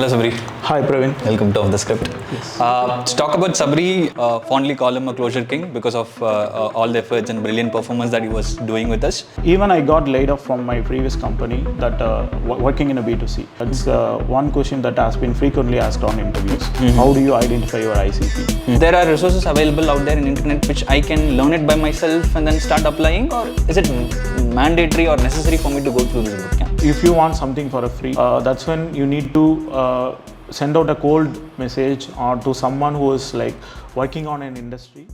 Hello Sabri. Hi Praveen. Welcome to Off the Script. Yes. To talk about Sabri, fondly call him a closure king because of all the efforts and brilliant performance that he was doing with us. Even I got laid off from my previous company that working in a B2C. That's one question that has been frequently asked on interviews. How do you identify your ICP? There are resources available out there in internet which I can learn it by myself and then start applying, or is it mandatory or necessary for me to go through this bootcamp? If you want something for a free, that's when you need to send out a cold message or to someone who is like working on an industry.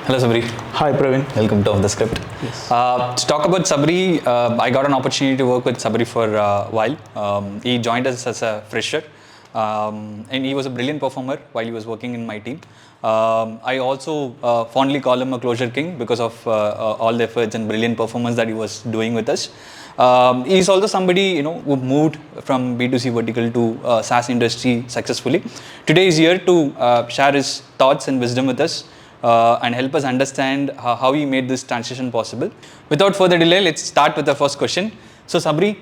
Hello Sabri. Hi Praveen. Welcome to Off the Script. Yes. To talk about Sabri, I got an opportunity to work with Sabri for a while. He joined us as a fresher, and he was a brilliant performer while he was working in my team. I also fondly call him a closure king because of all the efforts and brilliant performance that he was doing with us. He's also somebody who moved from B2C vertical to SaaS industry successfully. Today he's here to share his thoughts and wisdom with us. And help us understand how he made this transition possible. Without further delay, let's start with the first question. So Sabri,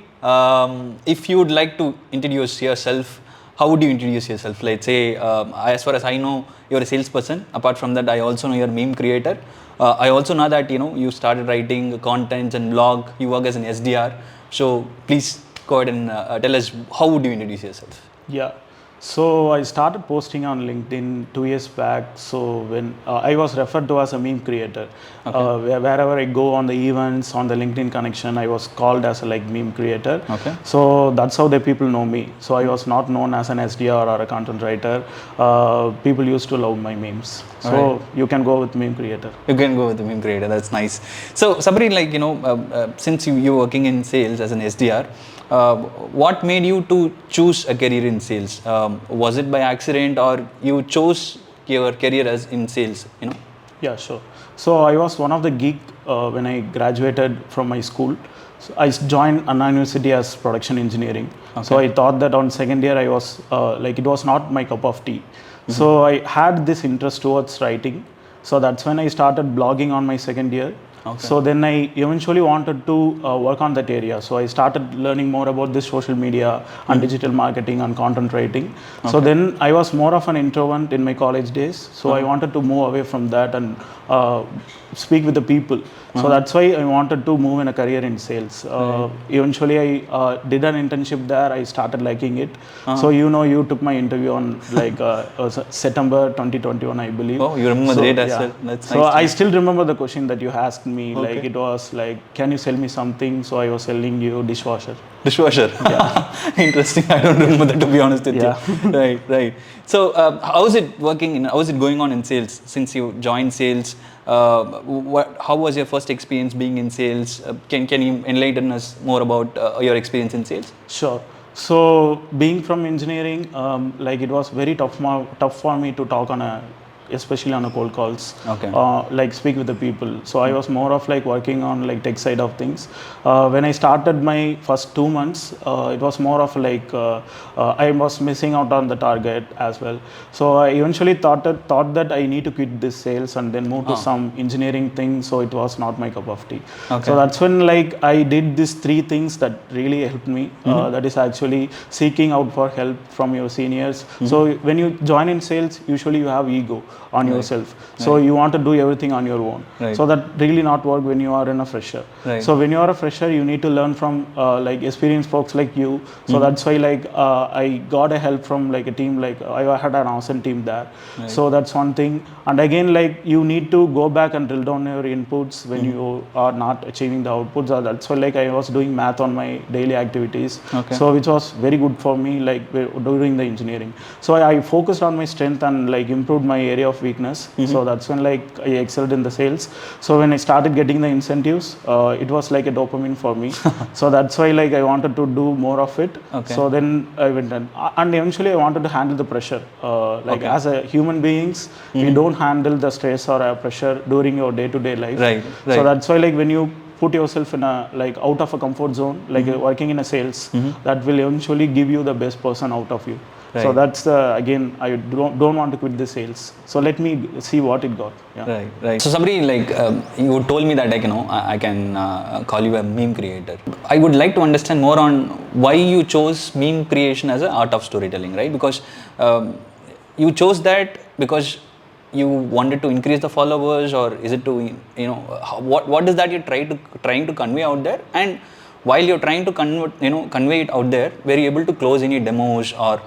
if you would like to introduce yourself, how would you introduce yourself? Let's say, as far as I know, you're a salesperson. Apart from that, I also know you're a meme creator. I also know that you started writing content and blog. You work as an SDR. So please go ahead and tell us, how would you introduce yourself? Yeah. So I started posting on LinkedIn 2 years back. So when I was referred to as a meme creator, wherever I go on the events, on the LinkedIn connection, I was called as a meme creator. Okay. So that's how the people know me. So I was not known as an SDR or a content writer. People used to love my memes. So you can go with meme creator. You can go with the meme creator. That's nice. So Sabri, since you're working in sales as an SDR, what made you to choose a career in sales? Was it by accident, or you chose your career as in sales? Yeah, sure. So I was one of the geek when I graduated from my school. So I joined Anna University as production engineering. Okay. So I thought that on second year I was it was not my cup of tea. So I had this interest towards writing. So that's when I started blogging on my second year. Okay. So then I eventually wanted to work on that area. So I started learning more about this social media and digital marketing and content writing. Okay. So then I was more of an introvert in my college days. So I wanted to move away from that and speak with the people. So that's why I wanted to move in a career in sales. Eventually I did an internship there. I started liking it. So you took my interview on September 2021, I believe. Oh, you remember the date as well. That's so nice. I still remember the question that you asked me. Okay. It was can you sell me something? So I was selling you dishwasher. Dishwasher. Yeah. Interesting. I don't remember that, to be honest with you. Right. So how is it working? How is it going on in sales since you joined sales? How was your first experience being in sales? Can you enlighten us more about your experience in sales? Sure. So being from engineering, it was very tough for me to talk especially on a cold calls, speak with the people. So I was more of working on tech side of things. When I started my first 2 months, it was more of I was missing out on the target as well. So I eventually thought that I need to quit this sales and then move to some engineering thing. So it was not my cup of tea. Okay. So that's when I did these 3 things that really helped me. That is actually seeking out for help from your seniors. So when you join in sales, usually you have ego on yourself. So you want to do everything on your own. So that really not work when you are in a fresher. So when you are a fresher, you need to learn from experienced folks like you. So that's why I got a help from a team. I had an awesome team there. So that's one thing. And again, you need to go back and drill down your inputs when you are not achieving the outputs. That's why I was doing math on my daily activities. So which was very good for me during the engineering. So I focused on my strength and improved my area of weakness. So that's when I excelled in the sales. So when I started getting the incentives, it was like a dopamine for me. So that's why I wanted to do more of it. So then I went and eventually I wanted to handle the pressure. As a human beings, we don't handle the stress or pressure during your day-to-day life. So that's why when you put yourself in a out of a comfort zone, working in a sales, that will eventually give you the best person out of you. So that's again, I don't want to quit the sales. So let me see what it got. Yeah. Right. So Sabri, like you told me that, like, you know, I can call you a meme creator. I would like to understand more on why you chose meme creation as an art of storytelling, right? Because you chose that because you wanted to increase the followers, or is it to, you know, what is that you're trying to convey out there? And while you're trying to convey it out there, were you able to close any demos or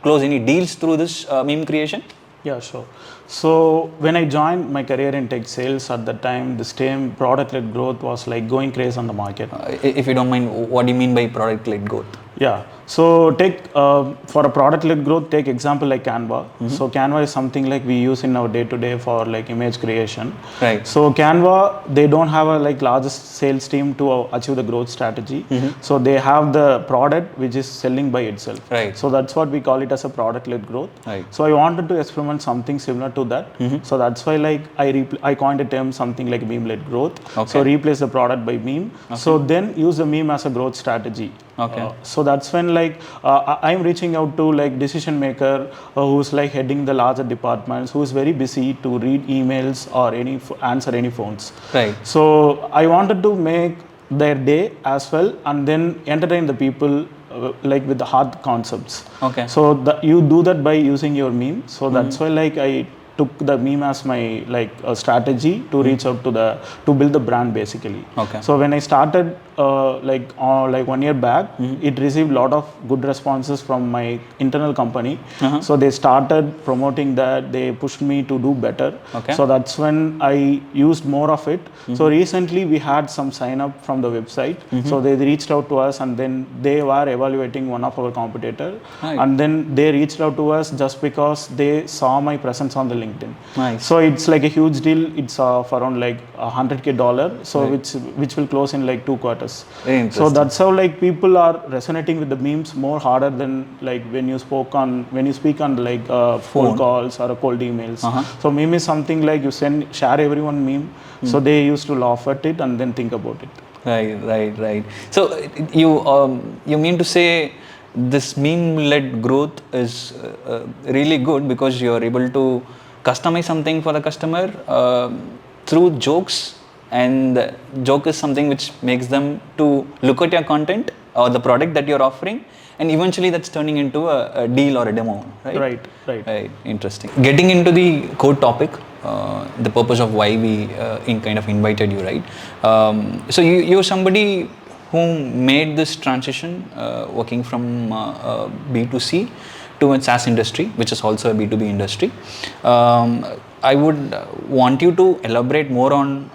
close any deals through this meme creation? Yeah, sure. So when I joined my career in tech sales, at the time, this same product-led growth was like going crazy on the market. If you don't mind, what do you mean by product-led growth? Yeah. So take for a product-led growth, take example like Canva. So Canva is something like we use in our day-to-day for like image creation. Right. So Canva, they don't have a like largest sales team to achieve the growth strategy. So they have the product which is selling by itself. Right. So that's what we call it as a product-led growth. Right. So I wanted to experiment something similar to that. So that's why like I coined a term something like meme-led growth. Okay. So replace the product by meme. Okay. So then use the meme as a growth strategy. Okay. So that's when like I'm reaching out to like decision maker who's like heading the larger departments, who is very busy to read emails or answer any phones. Right. So I wanted to make their day as well, and then entertain the people like with the hard concepts. Okay. So you do that by using your meme. So that's why like I took the meme as my like strategy to reach out to build the brand basically. Okay. So when I started like 1 year back, it received a lot of good responses from my internal company. So they started promoting that, they pushed me to do better. Okay. So that's when I used more of it. So recently we had some sign up from the website. So they reached out to us, and then they were evaluating one of our competitor. Right. And then they reached out to us just because they saw my presence on the LinkedIn. Nice. So it's like a huge deal. It's for around like $100,000. So which will close in like 2 quarters. Very interesting. So that's how like people are resonating with the memes more harder than like when you speak on like phone calls or cold emails. So meme is something like you share everyone meme. So they used to laugh at it and then think about it. Right. So you mean to say this meme-led growth is really good because you are able to customize something for the customer through jokes, and joke is something which makes them to look at your content or the product that you're offering, and eventually that's turning into a deal or a demo, right? Right. Interesting. Getting into the core topic, the purpose of why we kind of invited you, right? So you're somebody who made this transition working from B2C to a SaaS industry, which is also a B2B industry. I would want you to elaborate more on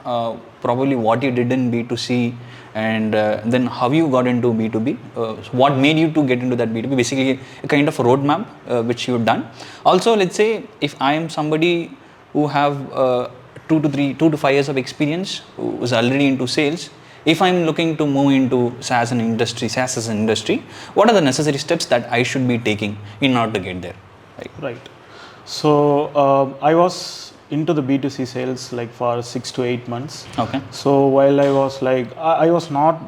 probably what you did in B2C, and then how you got into B2B. What made you to get into that B2B? Basically, a kind of a roadmap which you've done. Also, let's say if I am somebody who have 2 to 5 years of experience, who is already into sales. If I'm looking to move into SaaS as an industry, what are the necessary steps that I should be taking in order to get there? Right. So I was into the B2C sales like for 6 to 8 months. Okay. So while I was like, I was not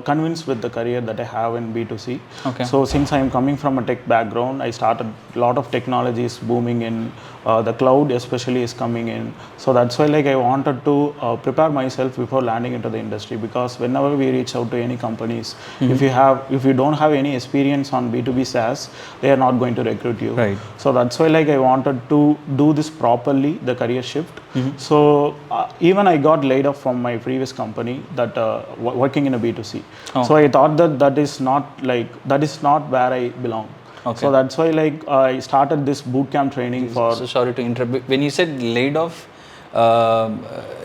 convinced with the career that I have in B2C. Okay. So since I am coming from a tech background, I started a lot of technologies booming in, the cloud especially is coming in. So that's why like I wanted to prepare myself before landing into the industry, because whenever we reach out to any companies, if you don't have any experience on B2B SaaS, they are not going to recruit you. Right. So that's why like I wanted to do this properly, the career shift. So even I got laid off from my previous company that working in a B2C. So I thought that is not where I belong. Okay. So that's why like I started this bootcamp training for. So sorry to interrupt. When you said laid off,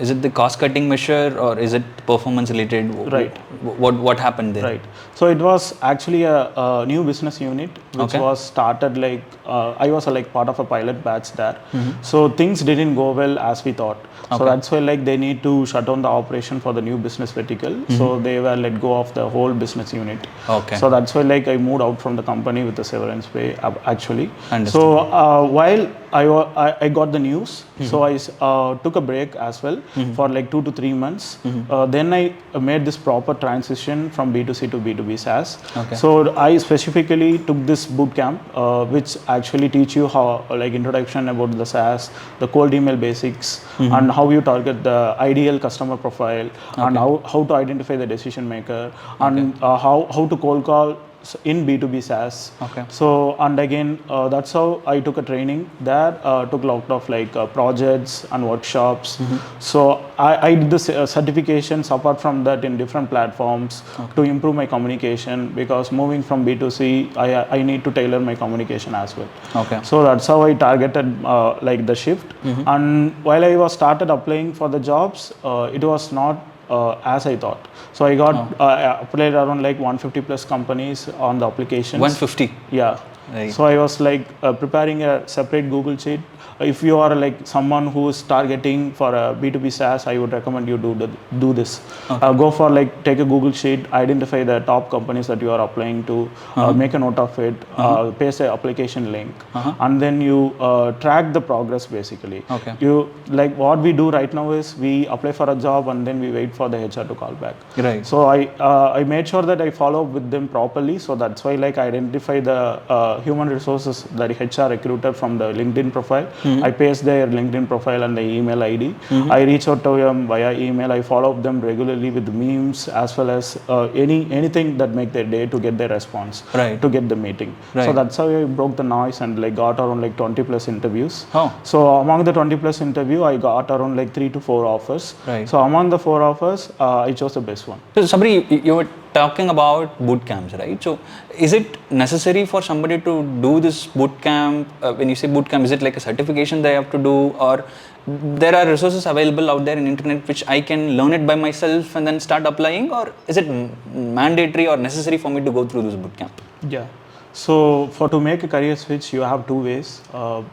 is it the cost cutting measure or is it performance related? Right. What happened there? Right. So it was actually a new business unit which was started like I was like part of a pilot batch there. So things didn't go well as we thought. So that's why like they need to shut down the operation for the new business vertical. So they were let go of the whole business unit. Okay. So that's why like I moved out from the company with the severance pay actually. Understood. So while I got the news, so I took a break as well for like 2 to 3 months. Then I made this proper transition from B2C to B2B SaaS. Okay. So I specifically took this boot camp, which actually teach you how like introduction about the SaaS, the cold email basics, and how you target the ideal customer profile, and how to identify the decision maker, and how to cold call in B2B SaaS. Okay. So, and again, that's how I took a training there, took a lot of like projects and workshops. So I did the certifications apart from that in different platforms to improve my communication, because moving from B2C, I need to tailor my communication as well. Okay. So that's how I targeted like the shift. And while I was started applying for the jobs, it was not as I thought. So I got applied around like 150 plus companies on the applications. 150? Yeah. Right. So I was like preparing a separate Google Sheet. If you are like someone who is targeting for a B2B SaaS, I would recommend you do this. Go for like, take a Google Sheet, identify the top companies that you are applying to, make a note of it, paste the application link, and then you track the progress basically. Okay. You like what we do right now is we apply for a job and then we wait for the HR to call back. Right. So I made sure that I follow up with them properly. So that's why like I identify the human resources, that HR recruiter from the LinkedIn profile. I paste their LinkedIn profile and the email ID. I reach out to them via email. I follow up them regularly with memes as well as anything that make their day to get their response, to get the meeting. So that's how I broke the noise and like got around like 20 plus interviews. So among the 20 plus interview, I got around like 3 to 4 offers. So among the 4 offers, I chose the best one. So Sabri, you were talking about boot camps, right? So is it necessary for somebody to do this boot camp? When you say boot camp, is it like a certification they have to do, or there are resources available out there in internet which I can learn it by myself and then start applying, or is it mandatory or necessary for me to go through this boot camp? Yeah. So to make a career switch, you have 2 ways.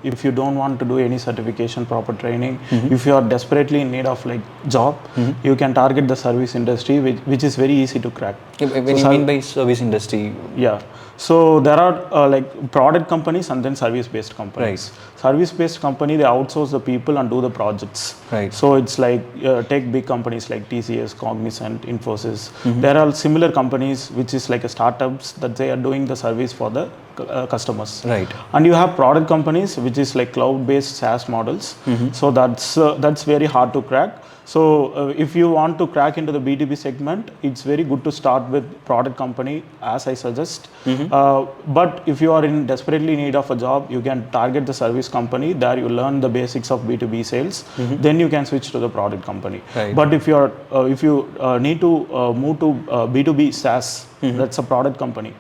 If you don't want to do any certification, proper training, if you are desperately in need of like job, you can target the service industry, which is very easy to crack. When you mean by service industry? Yeah. So there are like product companies and then service-based companies. Service-based company, they outsource the people and do the projects. So it's like take big companies like TCS, Cognizant, Infosys. There are similar companies which is like a startups that they are doing the service for the customers. And you have product companies which is like cloud-based SaaS models. So that's very hard to crack. So if you want to crack into the B2B segment, it's very good to start with product company, as I suggest. But if you are in desperately need of a job, you can target the service company. There you learn the basics of B2B sales. Then you can switch to the product company. But if you need to move to B2B SaaS, that's a product company.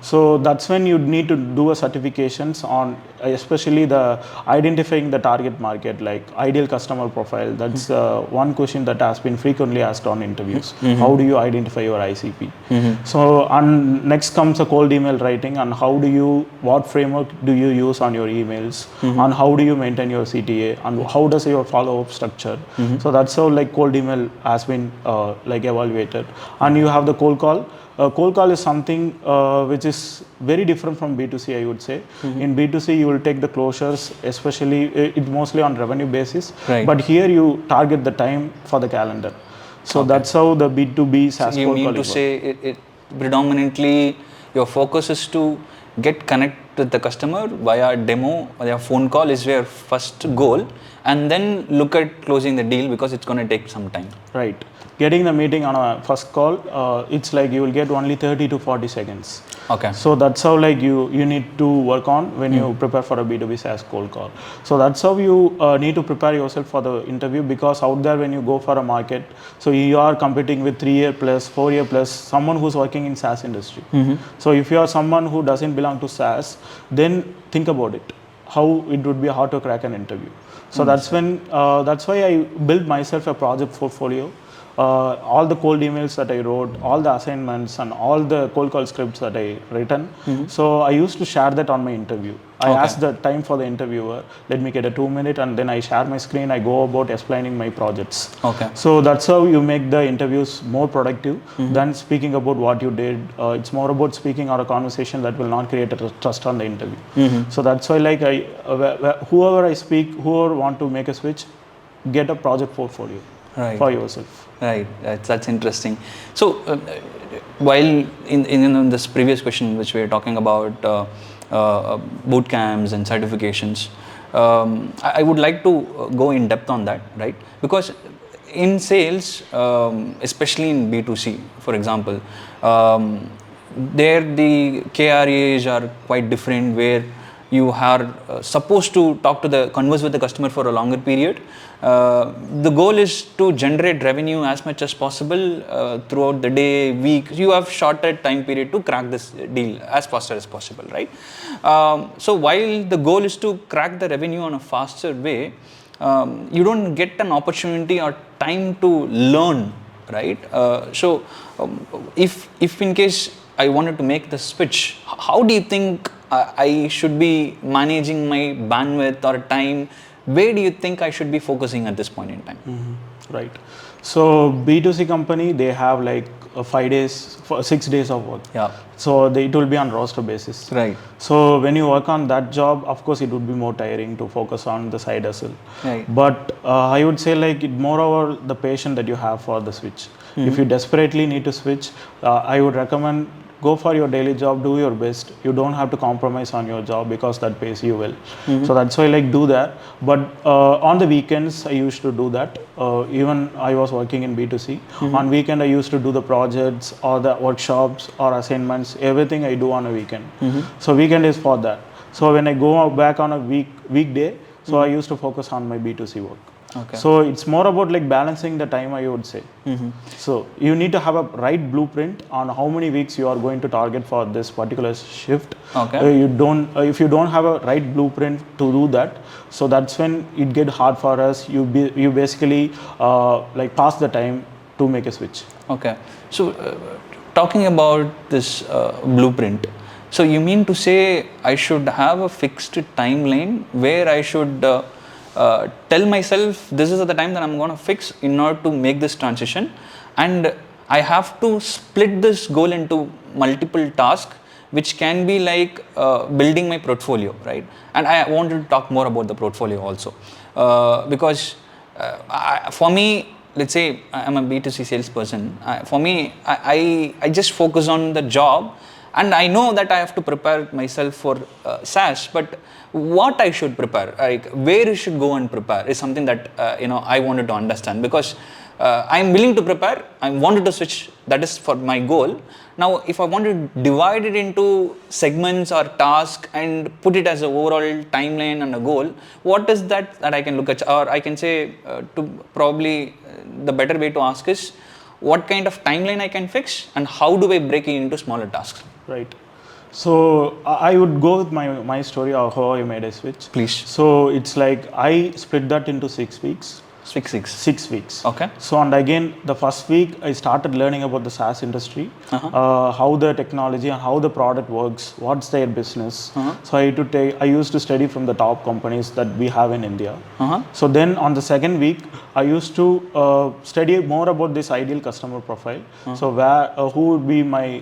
So that's when you need to do a certifications on especially the identifying the target market, like ideal customer profile. That's one question that has been frequently asked on interviews. How do you identify your ICP? So and next comes a cold email writing, and what framework do you use on your emails, and how do you maintain your CTA, and how does your follow-up structure? So that's how like cold email has been like evaluated. And you have the cold call. Cold call is something which is very different from B2C, I would say. In B2C, you will take the closures, especially it mostly on revenue basis. But here you target the time for the calendar. So that's how the B2B SaaS you cold mean call to is say it predominantly your focus is to get connect with the customer via demo, via phone call is your first goal, and then look at closing the deal because it's going to take some time. Getting the meeting on a first call, it's like you will get only 30 to 40 seconds. So that's how like you need to work on when you prepare for a B2B SaaS cold call. So that's how you need to prepare yourself for the interview, because out there when you go for a market, so you are competing with 3-year plus, 4-year plus, someone who's working in SaaS industry. So if you are someone who doesn't belong to SaaS, then think about it, how it would be hard to crack an interview. So that's why I built myself a project portfolio. All the cold emails that I wrote, all the assignments and all the cold call scripts that I written. So I used to share that on my interview. I asked the time for the interviewer, let me get a 2-minute, and then I share my screen, I go about explaining my projects. So that's how you make the interviews more productive than speaking about what you did. It's more about speaking or a conversation that will not create a trust on the interview. So that's why like whoever I speak, whoever want to make a switch, get a project portfolio for yourself. Right, that's interesting. So, while in this previous question, which we were talking about boot camps and certifications, I would like to go in depth on that, right? Because in sales, especially in B2C, for example, there the KRAs are quite different, where you are supposed to converse with the customer for a longer period. The goal is to generate revenue as much as possible throughout the day, week. You have shorter time period to crack this deal as faster as possible, right? So while the goal is to crack the revenue on a faster way, you don't get an opportunity or time to learn, right? So if in case I wanted to make the switch, how do you think I should be managing my bandwidth or time? Where do you think I should be focusing at this point in time? Right. So B2C company, they have like 5 days, 6 days of work. Yeah. So it will be on roster basis. Right. So when you work on that job, of course, it would be more tiring to focus on the side hustle. Right. But I would say like more over the patience that you have for the switch. If you desperately need to switch, I would recommend go for your daily job, do your best. You don't have to compromise on your job because that pays you well. So that's why like do that. But on the weekends, I used to do that. Even I was working in B2C. On weekend, I used to do the projects or the workshops or assignments. Everything I do on a weekend. So weekend is for that. So when I go back on a weekday, so I used to focus on my B2C work. Okay. So it's more about like balancing the time, I would say. So you need to have a right blueprint on how many weeks you are going to target for this particular shift. Okay. If you don't have a right blueprint to do that, so that's when it get hard for us. You basically like pass the time to make a switch. Okay. So talking about this blueprint, so you mean to say I should have a fixed timeline where I should tell myself this is the time that I'm going to fix in order to make this transition, and I have to split this goal into multiple tasks, which can be like building my portfolio, right? And I wanted to talk more about the portfolio also, because for me, let's say I'm a B2C salesperson. For me, I just focus on the job, and I know that I have to prepare myself for SaaS, but what I should prepare, like where I should go and prepare, is something that I wanted to understand, because I'm willing to prepare. I wanted to switch. That is for my goal. Now, if I want to divide it into segments or tasks and put it as an overall timeline and a goal, what is that I can look at, or I can say to probably the better way to ask is, what kind of timeline I can fix, and how do I break it into smaller tasks? Right. So I would go with my story of how I made a switch. Please. So it's like I split that into 6 weeks. 6 weeks. Okay. So and again, the first week I started learning about the SaaS industry, how the technology and how the product works, what's their business. So I used to study from the top companies that we have in India. So then on the second week, I used to study more about this ideal customer profile. So who would be my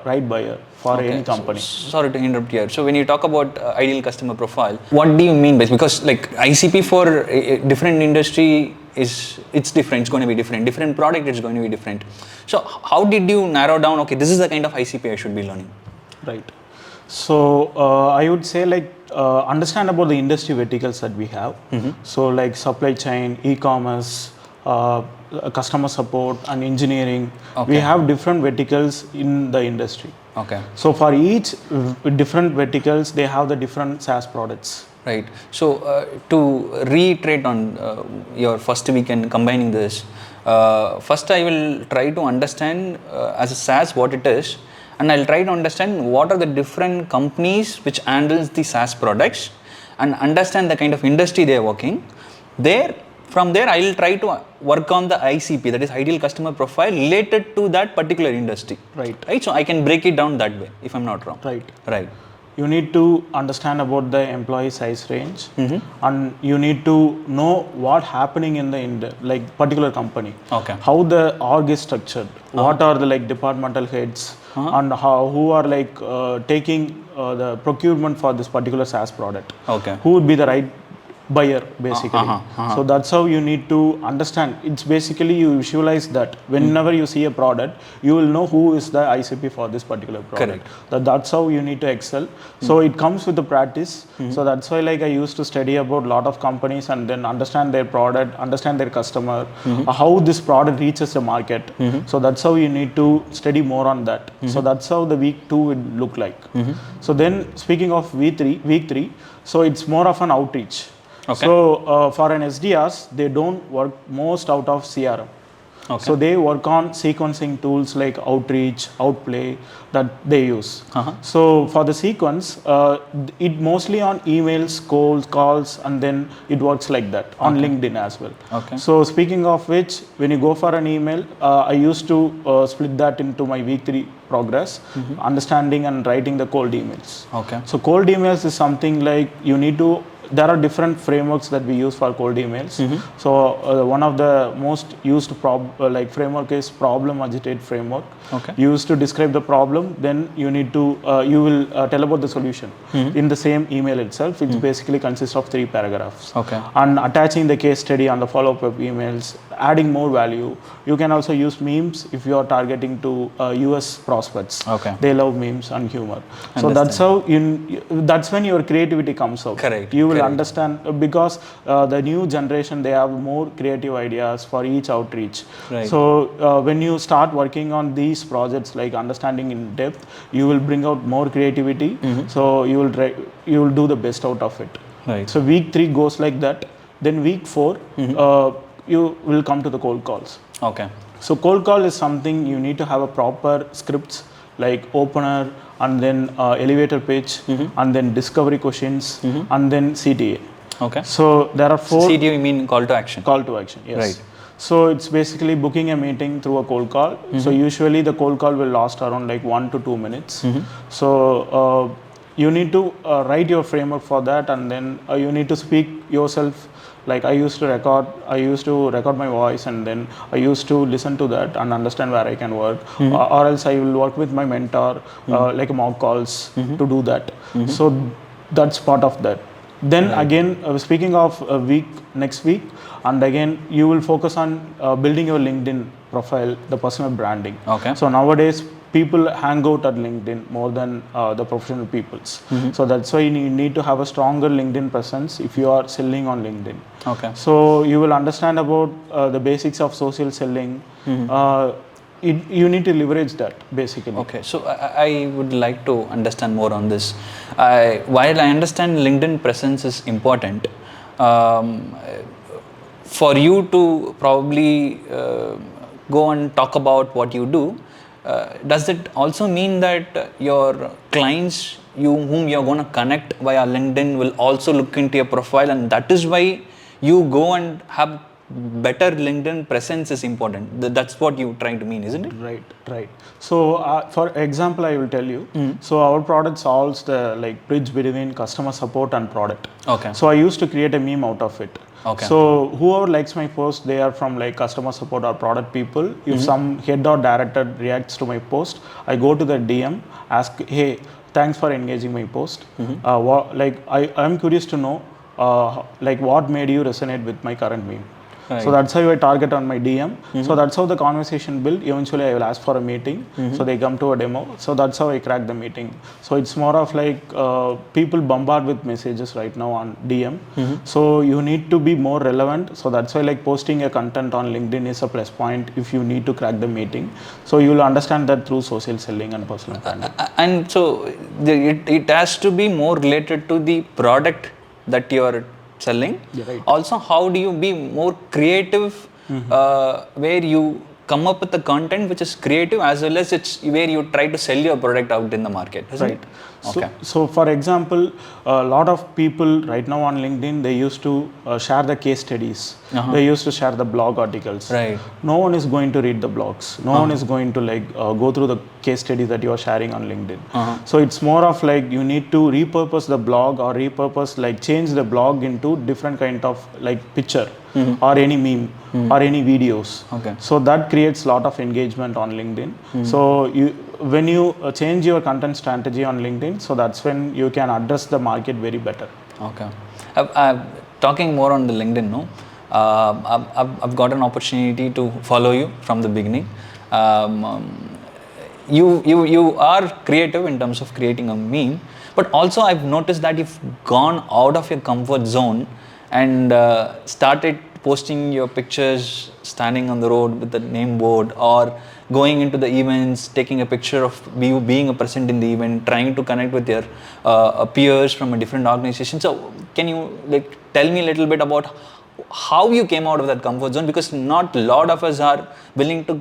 right buyer for any company. Sorry to interrupt here. So when you talk about ideal customer profile, what do you mean by, because like ICP for a different industry it's different, it's going to be different. Different product, it's going to be different. So how did you narrow down, okay, this is the kind of ICP I should be learning? Right. So I would say like understand about the industry verticals that we have. So like supply chain, e-commerce, customer support and engineering. We have different verticals in the industry. Okay. So for each different verticals, they have the different SaaS products. Right. So to reiterate on your first week and combining this, first I will try to understand as a SaaS what it is, and I'll try to understand what are the different companies which handles the SaaS products, and understand the kind of industry they are working. From there, I will try to work on the ICP, that is ideal customer profile, related to that particular industry. Right. So I can break it down that way, if I'm not wrong. Right. You need to understand about the employee size range, and you need to know what happening in the like particular company. Okay. How the org is structured. What are the like departmental heads, and who are like taking the procurement for this particular SaaS product. Okay. Who would be the right buyer basically. So that's how you need to understand. It's basically you visualize that whenever you see a product, you will know who is the ICP for this particular product. That's how you need to excel. So it comes with the practice. So that's why like I used to study about a lot of companies and then understand their product, understand their customer, how this product reaches the market. So that's how you need to study more on that. So that's how the week 2 would look like. So then speaking of week 3, so it's more of an outreach. So for an SDRs, they don't work most out of CRM. So they work on sequencing tools like Outreach, Outplay that they use. So for the sequence, it mostly on emails, calls, and then it works like that on LinkedIn as well. So speaking of which, when you go for an email, I used to split that into my week 3 progress, understanding and writing the cold emails. So cold emails is something like you need to. There are different frameworks that we use for cold emails. So one of the most used framework is problem agitate framework. You used to describe the problem, then you need to you will tell about the solution in the same email itself. It basically consists of 3 paragraphs. And attaching the case study on the follow-up emails, adding more value. You can also use memes if you are targeting to US prospects. They love memes and humor. So that's how that's when your creativity comes out. You will understand because the new generation, they have more creative ideas for each outreach. So when you start working on these projects like understanding in depth, you will bring out more creativity. So you will do the best out of it. So week 3 goes like that. Then week 4 you will come to the cold calls. So cold call is something you need to have a proper scripts like opener and then elevator pitch and then discovery questions and then CTA. So there are 4. CTA you mean call to action? Call to action, yes. So it's basically booking a meeting through a cold call. So usually the cold call will last around like 1 to 2 minutes. So you need to write your framework for that, and then you need to speak yourself. Like I used to record my voice, and then I used to listen to that and understand where I can work, or else I will work with my mentor, like mock calls to do that. So that's part of that. Then again, speaking of next week, and again you will focus on building your LinkedIn profile, the personal branding. So nowadays people hang out at LinkedIn more than the professional peoples. So that's why you need to have a stronger LinkedIn presence if you are selling on LinkedIn. So you will understand about the basics of social selling. You need to leverage that basically. So I would like to understand more on this. While I understand LinkedIn presence is important, for you to probably go and talk about what you do, does it also mean that your clients whom you're going to connect via LinkedIn will also look into your profile, and that is why you go and have better LinkedIn presence is important? That's what you trying to mean, isn't it? Right. So for example, I will tell you. So our product solves the bridge between customer support and product. So I used to create a meme out of it. So whoever likes my post, they are from customer support or product people. If some head or director reacts to my post, I go to the DM, ask, hey, thanks for engaging my post. I'm curious to know what made you resonate with my current meme. So that's how I target on my DM. So that's how the conversation build. Eventually I will ask for a meeting. So they come to a demo. So that's how I crack the meeting. So it's more of people bombard with messages right now on DM. So you need to be more relevant. So that's why posting a content on LinkedIn is a plus point if you need to crack the meeting. So you will understand that through social selling and personal branding. And so it has to be more related to the product that you are selling. Also, how do you be more creative where you come up with the content which is creative, as well as it's where you try to sell your product out in the market, isn't it? So for example, a lot of people right now on LinkedIn, they used to share the case studies. They used to share the blog articles. No one is going to read the blogs. No one is going to go through the case studies that you are sharing on LinkedIn. So it's more of you need to repurpose the blog, or change the blog into different kind of picture or any meme or any videos. So that creates a lot of engagement on LinkedIn. So when you change your content strategy on LinkedIn, so that's when you can address the market very better. talking more on the LinkedIn, no, I've got an opportunity to follow you from the beginning. You are creative in terms of creating a meme, but also I've noticed that you've gone out of your comfort zone and started posting your pictures standing on the road with the name board, or going into the events, taking a picture of you being a present in the event, trying to connect with your peers from a different organization. So can you like tell me a little bit about how you came out of that comfort zone? Because not a lot of us are willing to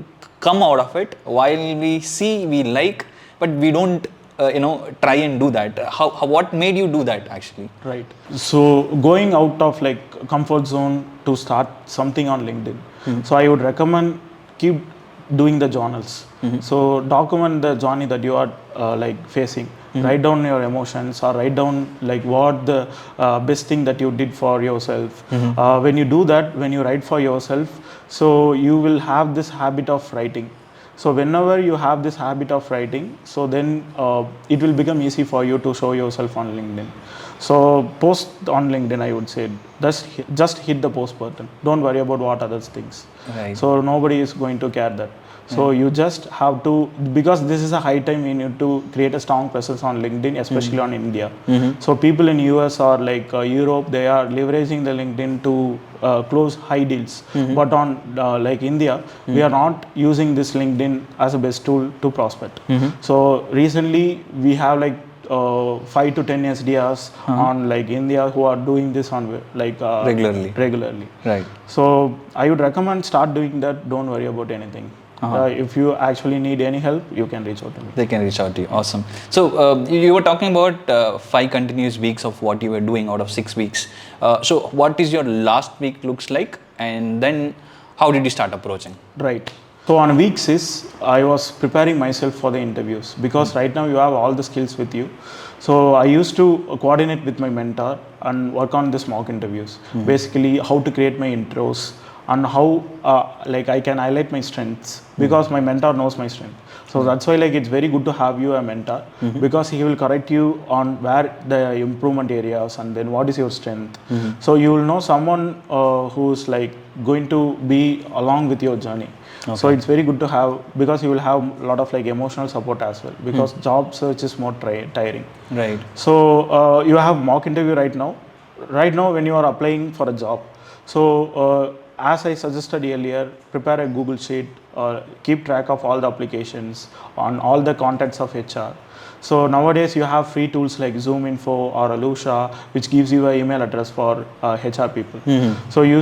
come out of it. While we see, we like, but we don't try and do that. What made you do that actually? Right. So going out of like comfort zone to start something on LinkedIn. So I would recommend keep doing the journals. So document the journey that you are like facing. Write down your emotions, or write down like what the best thing that you did for yourself. When you do that, when you write for yourself, so you will have this habit of writing. So whenever you have this habit of writing, so then it will become easy for you to show yourself on LinkedIn. So post on LinkedIn, I would say, just hit the post button. Don't worry about what others thinks. Right. So nobody is going to care that. So you just have to, because this is a high time you need to create a strong presence on LinkedIn, especially on India. So people in US or like Europe, they are leveraging the LinkedIn to close high deals. But on like India, we are not using this LinkedIn as a best tool to prospect. So recently we have like 5 to 10 SDRs on like India who are doing this on like regularly. Right. So I would recommend start doing that. Don't worry about anything. If you actually need any help, you can reach out to me. They can reach out to you. Awesome. So you were talking about 5 continuous weeks of what you were doing out of 6 weeks. So what is your last week looks like, and then how did you start approaching? Right. So on week 6, I was preparing myself for the interviews, because right now you have all the skills with you. So I used to coordinate with my mentor and work on this mock interviews. Basically, how to create my intros, and how like I can highlight my strengths, because my mentor knows my strength. So that's why like it's very good to have you a mentor, because he will correct you on where the improvement areas and then what is your strength. So you will know someone who's like going to be along with your journey. Okay. So it's very good to have, because you will have a lot of like emotional support as well, because job search is more tiring. Right. So you have mock interview right now. Right now when you are applying for a job, so as I suggested earlier, prepare a Google Sheet, keep track of all the applications on all the contacts of HR. So nowadays you have free tools like Zoom Info or Alusha, which gives you an email address for HR people. So you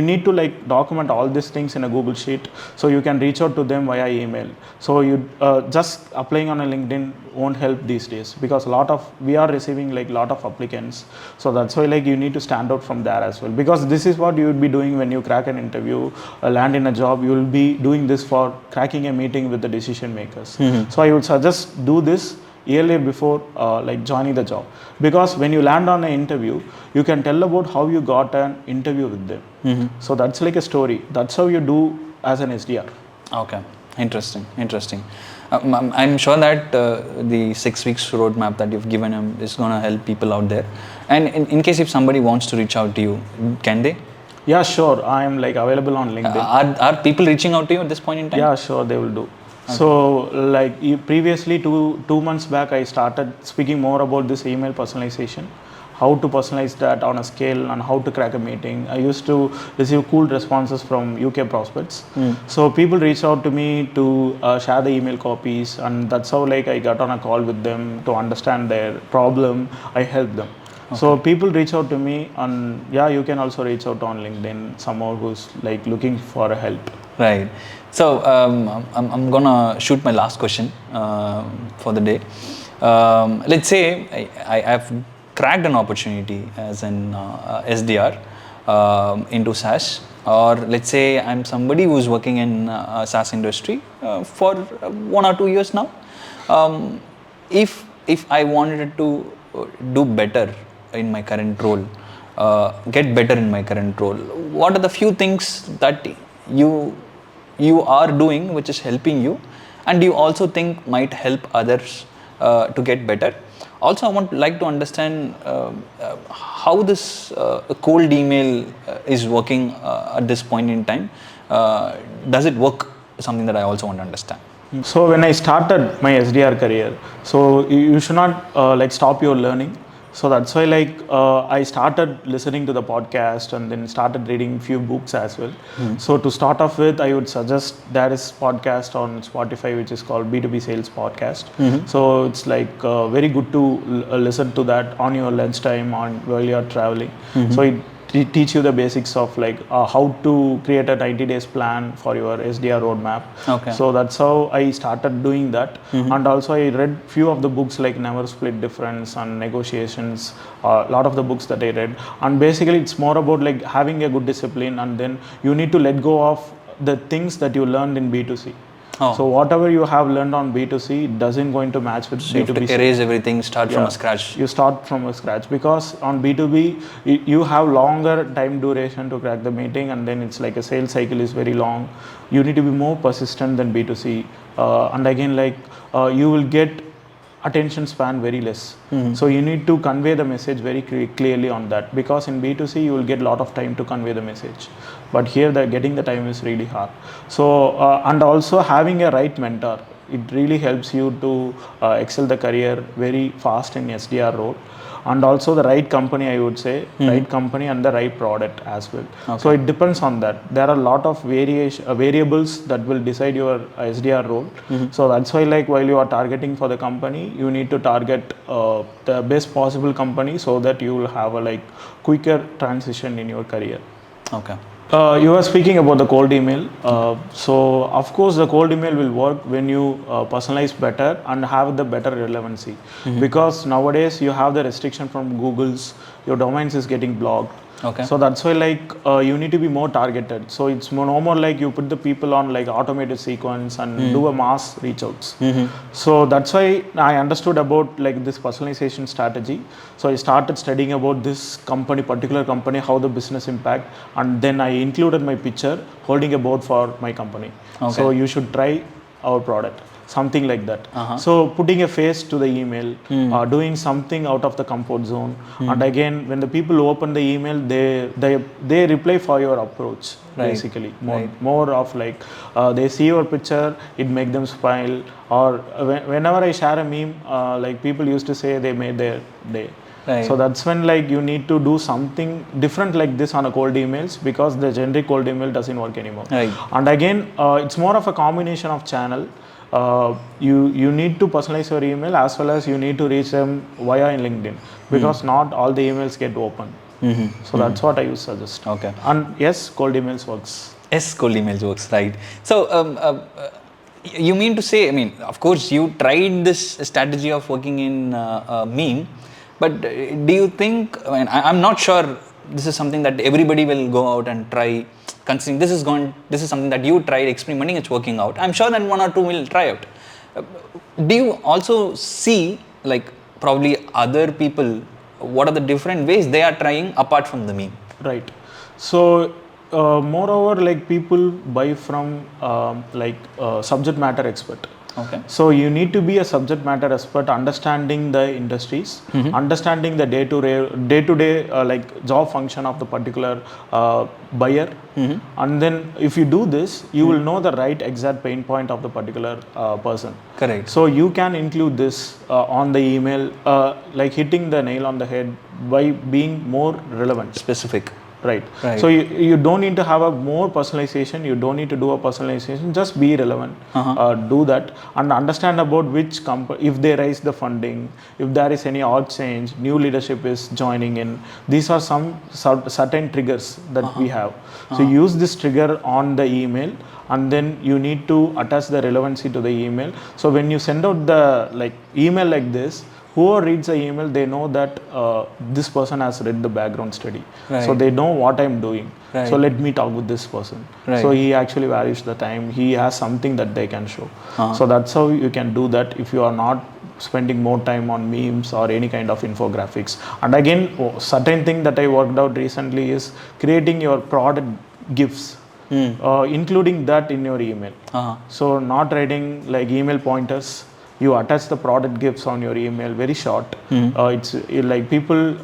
need to like document all these things in a Google Sheet, so you can reach out to them via email. So you just applying on a LinkedIn won't help these days, because we are receiving like lot of applicants. So that's why like you need to stand out from there as well, because this is what you would be doing when you crack an interview, land in a job. You will be doing this for cracking a meeting with the decision makers. So I would suggest do this earlier before like joining the job, because when you land on an interview, you can tell about how you got an interview with them. So that's like a story. That's how you do as an SDR. Okay, interesting. I'm sure that the 6 weeks roadmap that you've given him is going to help people out there. And in case if somebody wants to reach out to you, can they? Yeah, sure. I'm like available on LinkedIn. Are people reaching out to you at this point in time? Yeah, sure, they will do. Okay. So like previously 2 months back, I started speaking more about this email personalization, how to personalize that on a scale, and how to crack a meeting. I used to receive cool responses from UK prospects. So people reached out to me to share the email copies, and that's how like I got on a call with them to understand their problem. I helped them. Okay. So people reach out to me, and yeah, you can also reach out on LinkedIn, someone who's like looking for a help. Right. So I'm gonna shoot my last question for the day. Let's say I've cracked an opportunity as an SDR into SaaS, or let's say I'm somebody who's working in SaaS industry for 1 or 2 years now. If I wanted to do better in my current role, get better in my current role, what are the few things that you are doing which is helping you, and you also think might help others to get better. Also, I want like to understand how this cold email is working at this point in time. Does it work? Something that I also want to understand. So when I started my SDR career, so you should not like stop your learning. So that's why like I started listening to the podcast and then started reading few books as well. So to start off with, I would suggest there is podcast on Spotify which is called B2B Sales Podcast. So it's like very good to listen to that on your lunch time on while you are traveling. So it teach you the basics of like how to create a 90 days plan for your SDR roadmap. Okay. So that's how I started doing that. And also I read few of the books like Never Split Difference and Negotiations, a lot of the books that I read. And basically it's more about like having a good discipline, and then you need to let go of the things that you learned in B2C. So whatever you have learned on B2C, it doesn't going to match with B2B. You have to erase everything, start from scratch. You start from a scratch, because on B2B, you have longer time duration to crack the meeting, and then it's like a sales cycle is very long. You need to be more persistent than B2C. And again, like you will get attention span very less. So you need to convey the message very clearly on that, because in B2C you will get a lot of time to convey the message, but here getting the time is really hard. So and also having a right mentor, it really helps you to excel the career very fast in SDR role. And also the right company, I would say, right company and the right product as well. So it depends on that. There are a lot of variables that will decide your SDR role. So that's why like while you are targeting for the company, you need to target the best possible company, so that you will have a like quicker transition in your career. Okay. You were speaking about the cold email. So of course the cold email will work when you personalize better and have the better relevancy, because nowadays you have the restriction from Google's, your domains is getting blocked. So that's why like you need to be more targeted. So it's no more like you put the people on like automated sequence and do a mass reach outs. So that's why I understood about like this personalization strategy. So I started studying about this company, particular company, how the business impact, and then I included my picture holding a board for my company. So you should try our product, something like that. So putting a face to the email, doing something out of the comfort zone. And again, when the people open the email, they reply for your approach, basically. More of like they see your picture, it make them smile. Or whenever I share a meme, like people used to say they made their day. So that's when like you need to do something different like this on a cold emails, because the generic cold email doesn't work anymore. And again, it's more of a combination of channel. You need to personalize your email, as well as you need to reach them via LinkedIn, because not all the emails get open. So that's what I would suggest. And yes, cold emails works. Yes, cold emails works, right. So you mean to say, I mean, of course you tried this strategy of working in meme, but do you think, I mean, I'm not sure this is something that everybody will go out and try, considering this is something that you tried experimenting, it's working out. I'm sure that one or two will try out. Do you also see like probably other people, what are the different ways they are trying apart from the meme? Right. So moreover, like people buy from subject matter expert. So you need to be a subject matter expert, understanding the industries, understanding the day-to-day like job function of the particular buyer. And then if you do this, you will know the right exact pain point of the particular person. So you can include this on the email, like hitting the nail on the head by being more relevant. Specific. Right. So you don't need to have a more personalization. You don't need to do a personalization. Just be relevant. Do that and understand about which company, if they raise the funding, if there is any org change, new leadership is joining in. These are some certain triggers that we have. So use this trigger on the email, and then you need to attach the relevancy to the email. So when you send out the email like this, whoever reads the email, they know that this person has read the background study. So they know what I'm doing. So let me talk with this person. So he actually values the time. He has something that they can show. So that's how you can do that if you are not spending more time on memes or any kind of infographics. And again, certain thing that I worked out recently is creating your product GIFs. Including that in your email. So not writing like email pointers, you attach the product gifts on your email, very short. It's like people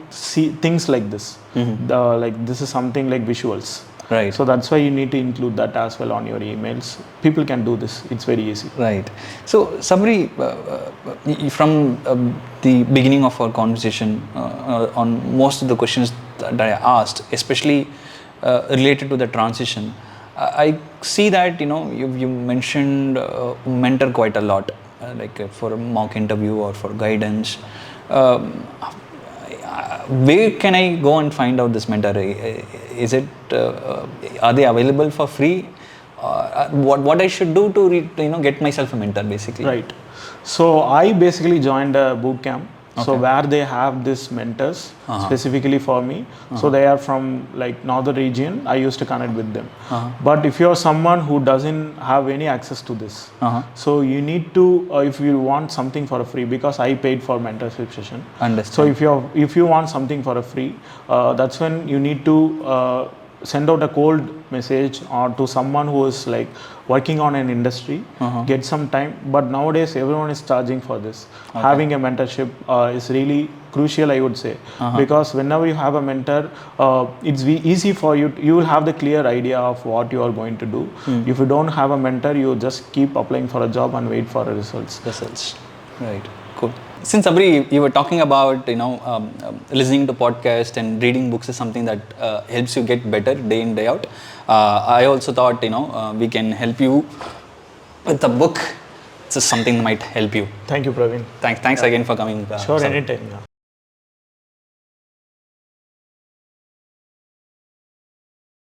see things like this. Like this is something like visuals. Right. So that's why you need to include that as well on your emails. People can do this. It's very easy. Right. So Sabri, from the beginning of our conversation, on most of the questions that I asked, especially related to the transition, I see that you mentioned mentor quite a lot, like for a mock interview or for guidance. Where can I go and find out this mentor? Is it are they available for free? What I should do to get myself a mentor, basically? Right. So I basically joined a boot camp. So where they have these mentors specifically for me. So they are from like northern region. I used to connect with them. But if you're someone who doesn't have any access to this, so you need to if you want something for a free, because I paid for mentorship session. Understand. So if you want something for a free, that's when you need to send out a cold message or to someone who is like working on an industry, get some time. But nowadays everyone is charging for this. Having a mentorship is really crucial, I would say, because whenever you have a mentor, it's easy for you. You will have the clear idea of what you are going to do. If you don't have a mentor, you just keep applying for a job and wait for results. Right. Cool. Since Sabri, you were talking about listening to podcasts and reading books is something that helps you get better day in, day out. I also thought we can help you with a book. This is something that might help you. Thank you, Praveen. Thanks again for coming. Sure, anytime. Yeah.